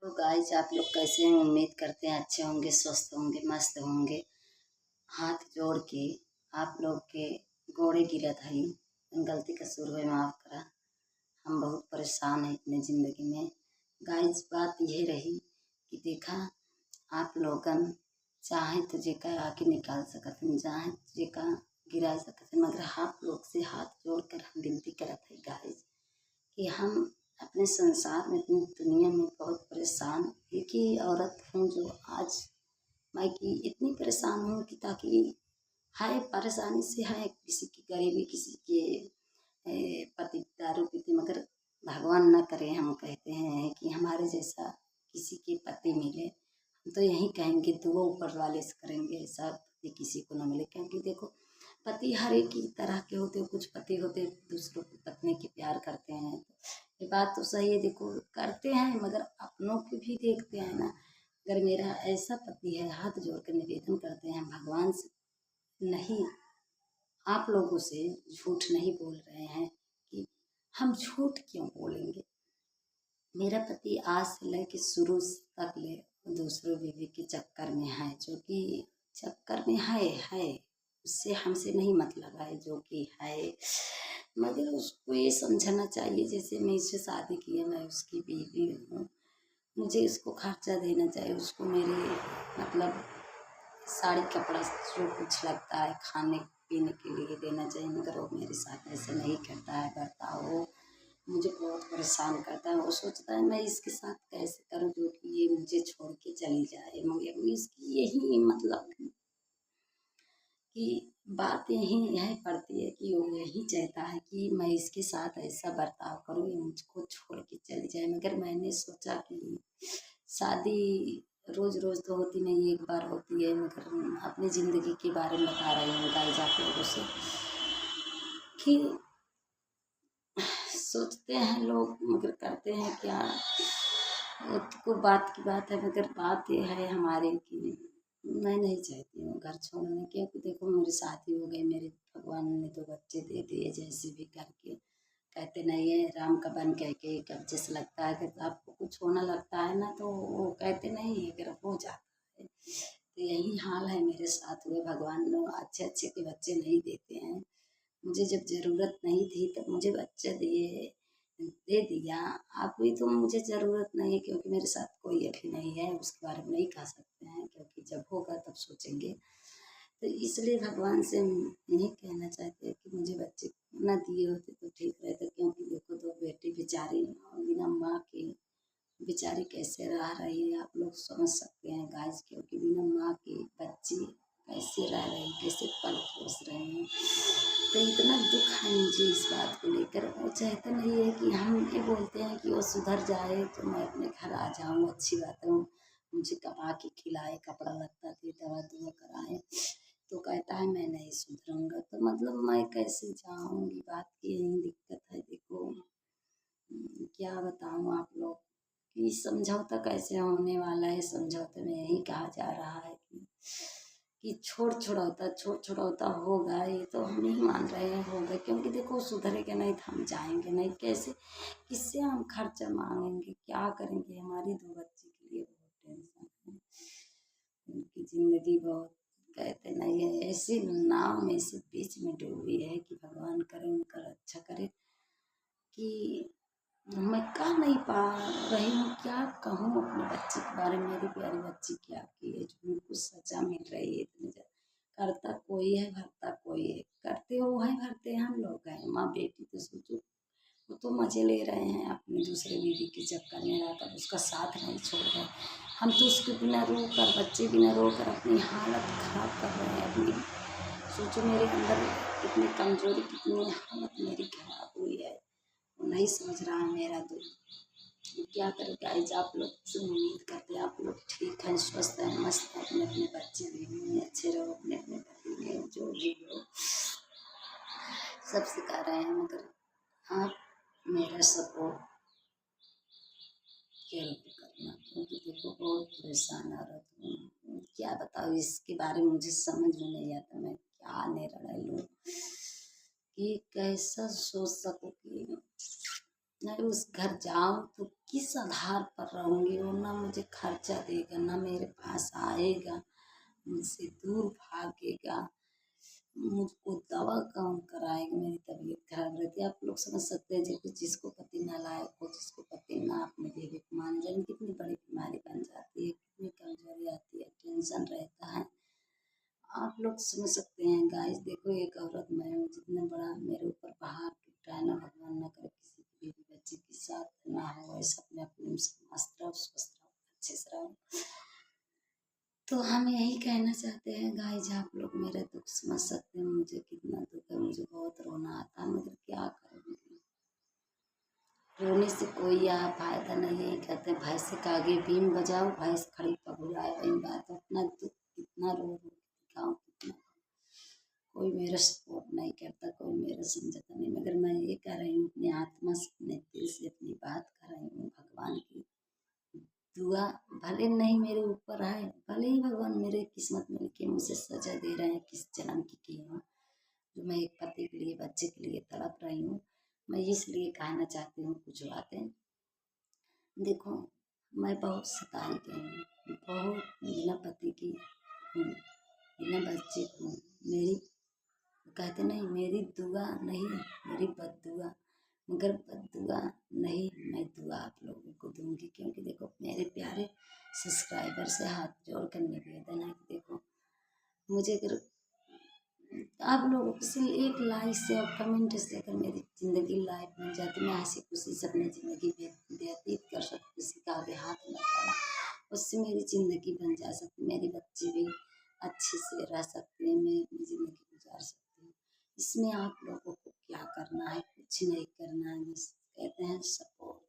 तो गाइस आप लोग कैसे हैं? उम्मीद करते हैं अच्छे होंगे, स्वस्थ होंगे, मस्त होंगे। हाथ जोड़ के आप लोग के गोड़े गिरत हई, गलती कसूर हुए माफ़ करा। हम बहुत परेशान हैं अपनी ज़िंदगी में। गाइस बात यह रही कि देखा आप लोगन चाहे तो जेका आके निकाल सकत हन, चाहे जेका गिरा सकत हन, मगर आप लोग से हाथ जोड़ कर हम विनती करत है गाइस कि हम अपने संसार में, अपनी दुनिया में बहुत परेशान एक ही औरत हूँ जो आज मैं कि इतनी परेशान हूँ कि ताकि है परेशानी से है, किसी की गरीबी, किसी के पति दारू पीते, मगर भगवान ना करे। हम कहते हैं कि हमारे जैसा किसी के पति मिले, हम तो यही कहेंगे दुआ ऊपर वाले से करेंगे, ऐसा पति किसी को ना मिले। क्योंकि देखो पति हर एक ही तरह के होते हैं, कुछ पति होते दूसरों की पत्नी के प्यार करते हैं, ये बात तो सही है। देखो करते हैं मगर अपनों की भी देखते हैं ना। अगर मेरा ऐसा पति है, हाथ जोड़ कर निवेदन करते हैं भगवान से, नहीं आप लोगों से झूठ नहीं बोल रहे हैं कि हम झूठ क्यों बोलेंगे। मेरा पति आज से लेके शुरू तक ले दूसरों बीवी के चक्कर में है, जो कि चक्कर में है उससे हमसे नहीं मतलब है, जो कि है। मगर उसको ये समझना चाहिए जैसे मैं इससे शादी की है, मैं उसकी बीवी हूँ, मुझे उसको खर्चा देना चाहिए। उसको मेरे मतलब साड़ी कपड़ा जो कुछ लगता है खाने पीने के लिए देना चाहिए, मगर वो मेरे साथ ऐसे नहीं करता है बर्ताव। वो मुझे बहुत परेशान करता है। वो सोचता है मैं इसके साथ कैसे करूँ जो कि ये मुझे छोड़ के चली जाए, मगर इसकी यही मतलब कि बात यही पड़ती है कि वो यही चाहता है कि मैं इसके साथ ऐसा बर्ताव करूँ, ये मुझको छोड़ के चली जाए। मगर मैंने सोचा कि शादी रोज़ रोज़ तो होती नहीं, एक बार होती है। मगर अपनी ज़िंदगी के बारे में बता रही हूँ गाइस आप लोगों से कि सोचते हैं लोग मगर करते हैं क्या। वो तो बात की बात है, मगर बात ये है हमारे कि मैं नहीं चाहती हूँ घर छोड़ने। क्योंकि देखो मेरी शादी हो गई, मेरे भगवान ने 2 बच्चे दे दिए जैसे भी करके। कहते नहीं है राम का बन कह के कब जैसे लगता है कि आपको कुछ होना लगता है ना, तो वो कहते नहीं है अगर हो जाता है। तो यही हाल है मेरे साथ हुए। भगवान लोग अच्छे अच्छे के बच्चे नहीं देते हैं। मुझे जब ज़रूरत नहीं थी तब मुझे बच्चा दे दिया। अभी तो मुझे ज़रूरत नहीं है, क्योंकि मेरे साथ कोई अभी नहीं है, उसके बारे में नहीं कह सकते हैं, क्योंकि जब होगा तब सोचेंगे। तो इसलिए भगवान से हम यही कहना चाहते हैं कि मुझे बच्चे न दिए होते तो ठीक रहता। क्योंकि देखो 2 बेटी बेचारी बिना माँ के बेचारी कैसे रह रही है, आप लोग समझ सकते हैं गाइस। क्योंकि बिना माँ के बच्चे कैसे रह रहे हैं, कैसे पल पोस रहे हैं। तो इतना दुख है मुझे इस बात को लेकर। वो चाहता नहीं है कि हम ये बोलते हैं कि वो सुधर जाए तो मैं अपने घर आ जाऊँ, अच्छी बात है, मुझे कमा के खिलाए, कपड़ा लत्ता दे, दवा दुआ कराए। तो कहता है मैं नहीं सुधरूंगा, तो मतलब मैं कैसे जाऊँगी। बात की यही दिक्कत है। देखो क्या बताऊँ आप लोग कि समझौता कैसे होने वाला है। समझौते में यही कहा जा रहा है कि छोड़ छुड़ौता होगा। ये तो हम नहीं मान रहे हैं होगा, क्योंकि देखो सुधरेगा नहीं तो हम जाएंगे नहीं कैसे, किससे हम खर्चा मांगेंगे, क्या करेंगे। हमारी 2 बच्चे के लिए बहुत टेंशन है, उनकी ज़िंदगी बहुत कहते नहीं है ऐसी नाव में से बीच में डूबी है कि भगवान करे उनका अच्छा करे। कि मैं कह नहीं पा रही हूँ, क्या कहूँ अपने बच्चे के बारे में। मेरी प्यारी बच्ची क्या की है जो उनको सजा मिल रही है इतनी ज़्यादा। करता कोई है भरता कोई है, करते वो है भरते हम लोग हैं। माँ बेटी तो सोचो, वो तो मज़े ले रहे हैं अपने दूसरे बीवी के चक्कर में रहकर, उसका साथ नहीं छोड़ रहे। हम तो उसके बिना रो कर, बच्चे बिना रो कर अपनी हालत ख़राब कर रहे हैं अपनी। सोचो मेरे अंदर कितनी कमज़ोरी, कितनी हालत मेरी ख़राब हुई है। वो नहीं समझ रहा है मेरा दुख। क्या करें गाइस आप लोग से उम्मीद करते हैं आप लोग ठीक हैं, स्वस्थ हैं, मस्त हैं, अपने अपने बच्चे बीवी में अच्छे रहो, अपने अपने पति में जो भी हो सब सिखा रहे हैं। मगर आप मेरा सपोर्ट जरूर करना, क्योंकि देखो बहुत परेशान औरत हूँ। क्या बताओ इसके बारे में, मुझे समझ में नहीं आता मैं क्या निर्णय लूँ कि कैसा सोच सकूँ कि मैं उस घर जाऊँ तो किस आधार पर रहूँगी वो ना मुझे खर्चा देगा, ना मेरे पास आएगा, मुझसे दूर भागेगा, मुझको दवा कौन कराएगा। मेरी तबीयत खराब रहती है। आप लोग समझ सकते हैं जिसको पति नालायक हो, जिसको पति ना अपने बेबी को मान जाए, कितनी बड़ी बीमारी बन जाती है, कितनी कमजोरी आती है, टेंशन रहता है। आप लोग समझ सकते हैं गाइस। देखो एक औरत मैं हूँ, जितना बड़ा मेरे ऊपर पहाड़ टूटा है ना, भगवान ना करे किसी की बेबी बच्चे के साथ ना हो ऐसा। अपने अपने मस्त रहो, स्वस्थ रहो, अच्छे से रहो। तो हम यही कहना चाहते हैं गाइस, आप लोग मेरा दुख समझ सकते हैं। मुझे कितना दुख है, मुझे बहुत रोना आता है, मगर क्या करूँगी। रोने से कोई यहाँ फायदा नहीं है। कहते हैं भैंस के आगे बीन बजाओ, भैंस खड़ी पगुलाए। वही बात है, अपना दुख कितना रो रो दिखाऊं, कितना कोई मेरा सपोर्ट नहीं करता, कोई मेरा समझता नहीं। मगर मैं ये कह रही हूँ अपनी आत्मा से, अपने दिल से अपनी बात कर रही हूँ। भगवान की दुआ भले नहीं मेरे ऊपर है, भले ही भगवान मेरे किस्मत में लिखे मुझे सजा दे रहे हैं किस जन्म की हूँ, जो मैं एक पति के लिए बच्चे के लिए तड़प रही हूँ। मैं इसलिए कहना चाहती हूँ कुछ बातें। देखो मैं बहुत सताई गई हूँ, बहुत बिना पति की हूँ, बिना बच्चे को। मेरी कहते नहीं मेरी दुआ नहीं, मेरी बददुआ, मगर बददुआ नहीं, मैं दुआ आप लोगों को दूंगी। क्योंकि देखो मेरे प्यारे सब्सक्राइबर से हाथ जोड़ कर निवेदन है कि देखो मुझे अगर आप लोगों किसी एक लाइक से और कमेंट से अगर मेरी ज़िंदगी लाइफ बन जाती, मैं हंसी खुशी से अपनी ज़िंदगी व्यतीत कर सकती, किसी का आगे हाथ न बढ़ाना, उससे मेरी ज़िंदगी बन जा सकती, मेरी बच्ची भी अच्छे से रह सकते हैं, मैं अपनी ज़िंदगी गुजार सकती हूँ। इसमें आप लोगों को क्या करना है, कुछ नहीं करना है, बस कहते हैं सपोर्ट।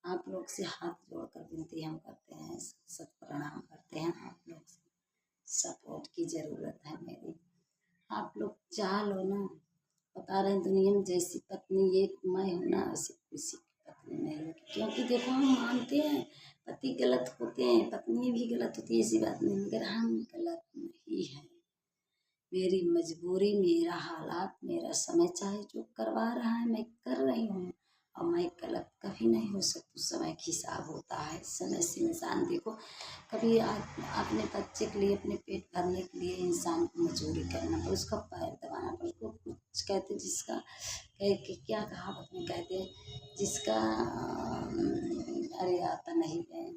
आप लोग से हाथ जोड़कर विनती हम करते हैं, सत प्रणाम करते हैं। आप लोग से सपोर्ट की ज़रूरत है मेरी। आप लोग चाह लो ना, बता रहे हैं दुनिया में जैसी पत्नी एक मैं हूँ ना, ऐसी किसी की पत्नी नहीं होगी। क्योंकि देखो हम मानते हैं पति गलत होते हैं, पत्नी भी गलत होती है, ऐसी बात नहीं, मगर हम गलत नहीं हैं। मेरी मजबूरी, मेरा हालात, मेरा समय चाहे जो करवा रहा है मैं कर रही हूँ, और मैं गलत कभी नहीं हो सकती। समय का हिसाब होता है, समय से इंसान देखो कभी अपने बच्चे के लिए, अपने पेट भरने के लिए इंसान को मजबूरी करना पड़े, उसका पैर दबाना पड़े, उसको कुछ कहते जिसका क्या कहावत में कहते हैं, जिसका अरे आता नहीं है,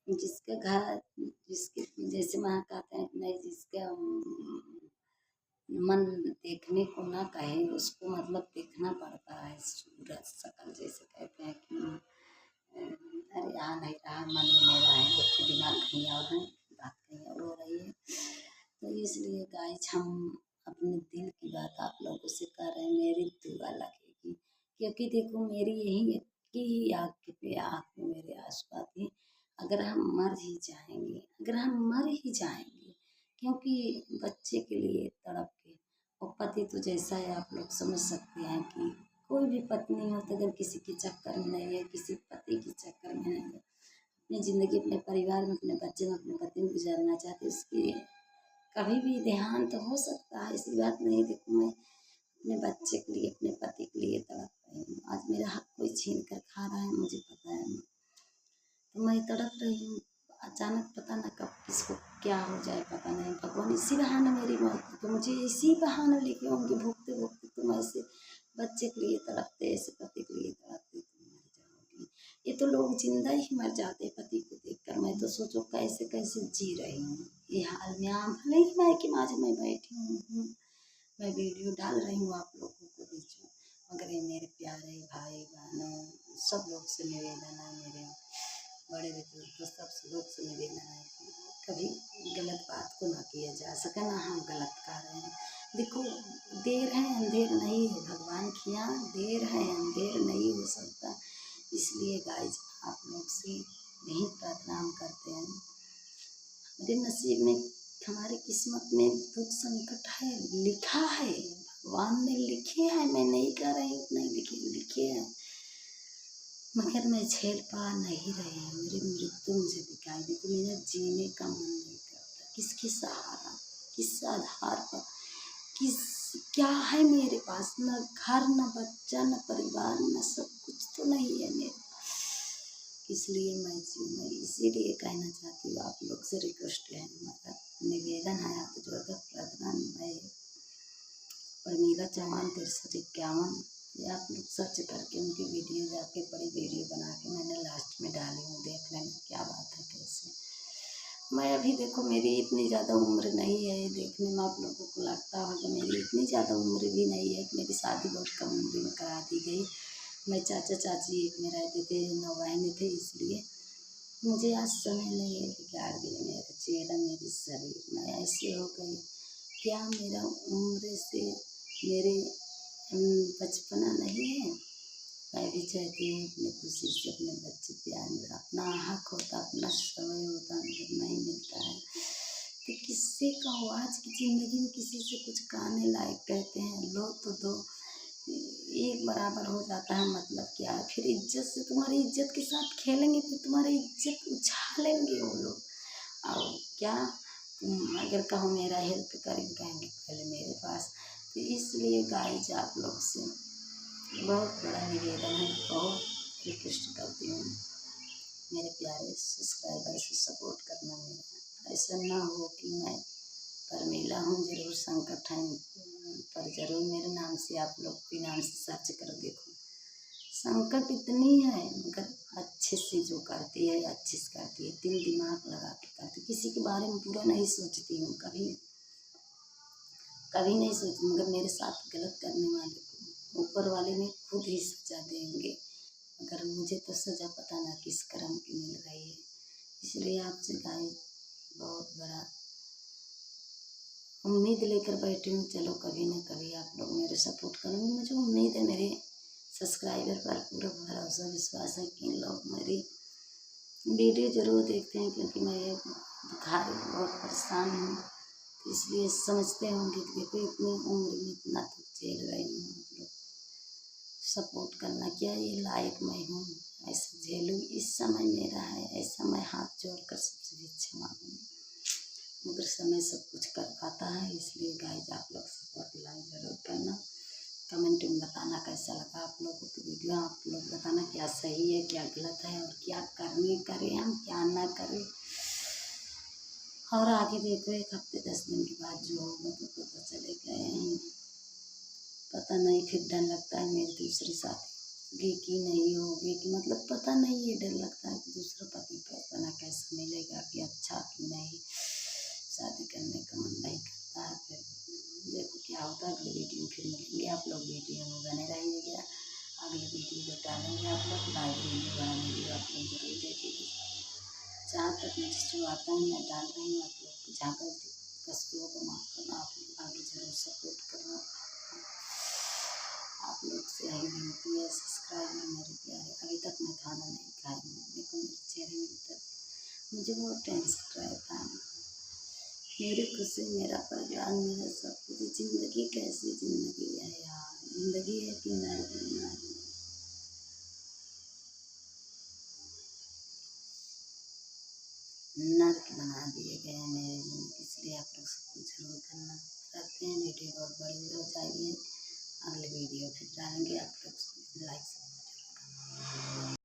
जिसके घर जिसके जैसे वहाँ कहते हैं कि नहीं, जिसका मन देखने को ना कहे उसको मतलब देखना पड़ता है। सूरत शकल जैसे कहते हैं कि अरे आ नहीं रहा, मन में मेरा है, देखो दिमाग कहीं और है, बात कहीं और हो रही है। तो इसलिए गाइस हम अपने दिल की बात आप लोगों से कर रहे हैं, मेरी दुआ लगेगी। क्योंकि देखो मेरी यही की आँख पे आँख में मेरे आंसू आते हैं। अगर हम मर ही जाएंगे, अगर हम मर ही जाएंगे, क्योंकि बच्चे के लिए तड़प के, और पति तो जैसा है आप लोग समझ सकते हैं कि कोई भी पत्नी हो तो अगर किसी के चक्कर में नहीं है, किसी पति के चक्कर में नहीं है, अपनी ज़िंदगी अपने परिवार में, अपने बच्चे में, अपने पति में गुजारना चाहती है, उसकी कभी भी देहांत हो सकता है, ऐसी बात नहीं। देखो मैं अपने बच्चे के लिए, अपने पति के लिए तड़प रही हूँ। आज मेरा हक कोई छीन कर खा रहा है, मुझे पता है, तो मैं तड़प रही हूँ। अचानक पता ना कब किसको क्या हो जाए, पता नहीं। भगवान इसी बहाने मेरी मौत तो मुझे इसी बहाने लेके होंगे, भूखते भूखते तुम ऐसे बच्चे के लिए तड़पते, ऐसे पति के लिए तड़पते, तुम मर जाओगी। ये तो लोग जिंदा ही मर जाते पति को देखकर। मैं तो सोचो कैसे कैसे जी रही हूँ ये हाल में। आप भले ही मैं कि आज मैं बैठी हूँ, मैं वीडियो डाल रही हूँ आप लोगों को बीच में, मगर ये मेरे प्यारे भाई बहनों सब लोग से निवेदन है, मेरे बड़े बुजुर्ग सब लोग से निवेदन है कि कभी गलत बात को ना किया जा सके, ना हम गलत कर रहे हैं। देखो देर है अंधेर नहीं है, भगवान की यहाँ देर है अंधेर नहीं हो सकता। इसलिए गाइज आप लोग से यही प्रार्थना हम करते हैं, हमारे नसीब में, हमारी किस्मत में दुख संकट है, लिखा है, भगवान ने लिखे हैं। मैं नहीं कह रही हूँ नहीं लिखे हैं, मगर मैं झेल पा नहीं रही हूँ। मेरी मृत्यु मुझे दिखाई देती, मेरा जीने का मन नहीं करता। किसके सहारा, किस आधार पर, किस क्या है मेरे पास, न घर, न बच्चा, न परिवार, न सब कुछ तो नहीं है मेरे। इसलिए मैं इसीलिए कहना चाहती हूँ, आप लोग से रिक्वेस्ट है, हमारा निवेदन है, हाथ जोड़कर प्रार्थना। मैं परमीला चौहान 6351, ये आप लोग सर्च करके उनकी वीडियो जाके बड़ी वीडियो बना के मैंने लास्ट में डाली हूँ, देख लेना क्या बात है कैसे। मैं अभी देखो मेरी इतनी ज़्यादा उम्र नहीं है, देखने में आप लोगों को लगता होगा मेरी इतनी ज़्यादा उम्र भी नहीं है, मेरी शादी बहुत कम उम्र में करा दी गई। मैं चाचा चाची एक में रहते थे, 9 बहनें थे, इसलिए मुझे आज समय नहीं है, बिगाड़ दिया मेरा चेहरा मेरी शरीर, मैं ऐसे हो गई। क्या मेरा उम्र से मेरे बचपना नहीं है? मैं भी चाहती हूँ अपनी खुशी से अपने बच्चे प्यार में, अपना हक होता, अपना समय होता, मगर नहीं मिलता है। तो किसी का हो, आज की ज़िंदगी में किसी से कुछ कहने लायक कहते हैं लोग तो दो एक बराबर हो जाता है, मतलब क्या है, फिर इज्जत से तुम्हारी इज्जत के साथ खेलेंगे, फिर तुम्हारी इज्जत उछालेंगे वो लोग। और क्या तुम अगर कहो मेरा हेल्प करेंगे, कहेंगे पहले मेरे पास। तो इसलिए गाइस आप लोग से बहुत बड़ा निवेदन है, बहुत रिक्वेस्ट करती हूँ, मेरे प्यारे सब्सक्राइबर से सपोर्ट करना मेरा। ऐसा ना हो कि मैं परमीला हूँ, जरूर संकट है पर जरूर मेरे नाम से आप लोग के नाम से सर्च कर देखो। संकट इतनी है, मगर अच्छे से जो करती है अच्छे से करती है, दिल दिमाग लगा के करती, किसी के बारे में बुरा नहीं सोचती हूँ, कभी कभी नहीं सोचती, मगर मेरे साथ गलत करने वाले को ऊपर वाले ने खुद ही सजा देंगे, मगर मुझे तो सजा पता ना किस कर्म की मिल रही है। इसलिए आपसे गाइस बहुत बड़ा उम्मीद लेकर बैठी हूँ, चलो कभी ना कभी आप लोग मेरे सपोर्ट करेंगे। मुझे उम्मीद है, मेरे सब्सक्राइबर पर पूरा भरोसा विश्वास है कि लोग मेरी वीडियो ज़रूर देखते हैं, क्योंकि मैं ये बुखार बहुत परेशान हूँ, तो इसलिए समझते होंगे कि देखो इतनी उम्र में इतना दुख झेल रही हूँ, आप लोग सपोर्ट करना, क्या ये लायक मैं हूँ ऐसा झेलूँ? इस समय मेरा है ऐसा, मैं हाथ जोड़कर सबसे भी क्षमा मांगूँ, मगर समय सब कुछ कर पाता है। इसलिए गाइस आप लोग सपोर्ट लाइक जरूर करना, कमेंट में बताना कैसा लगा आप लोगों को वीडियो, आप लोग बताना क्या सही है क्या गलत है, और क्या करने करें हम क्या ना करें। और आगे देखो 1 हफ्ते 10 दिन के बाद जो होगा तो पता चलेगा, पता नहीं, फिर डर लगता है मेरी दूसरी शादी कि नहीं होगी, कि मतलब पता नहीं, ये डर लगता है कि दूसरा पति पता कैसा मिलेगा, कि अच्छा कि नहीं, शादी करने का मन नहीं करता है। फिर देखो क्या होता है, अगली वीडियो में फिर मिलेंगे, आप लोग वीडियो में बने रहिएगा, अगली वीडियो जो डालेंगे आप लोग लाइव वीडियो बना वीडियो आप लोग जरूर देखिएगा। जहाँ तक मुझे जो आता है मैं डाल रही हूँ, आप लोग जहाँ गलती कष्टों को माफ़ करना, आप लोग आगे जरूर सपोर्ट करना, आप लोग से यही विनती है। सब्सक्राइब है मेरे प्यारे, अभी तक मैं खाना नहीं खाई हूँ, देखो मेरे चेहरे में तक मुझे बहुत टेंशन रहता है, मेरी खुशी मेरा परिवार मेरा सब कुछ। ज़िंदगी कैसी ज़िंदगी है यार, ज़िंदगी है कि नहीं, नर्क बना दिए गए हैं मेरे ज़िंदगी। इसलिए आप लोग सब कुछ जरूर करना, करते हैं वीडियो बहुत बड़ी हो जाएगी, अगले वीडियो फिर डालेंगे, आप लोग लाइक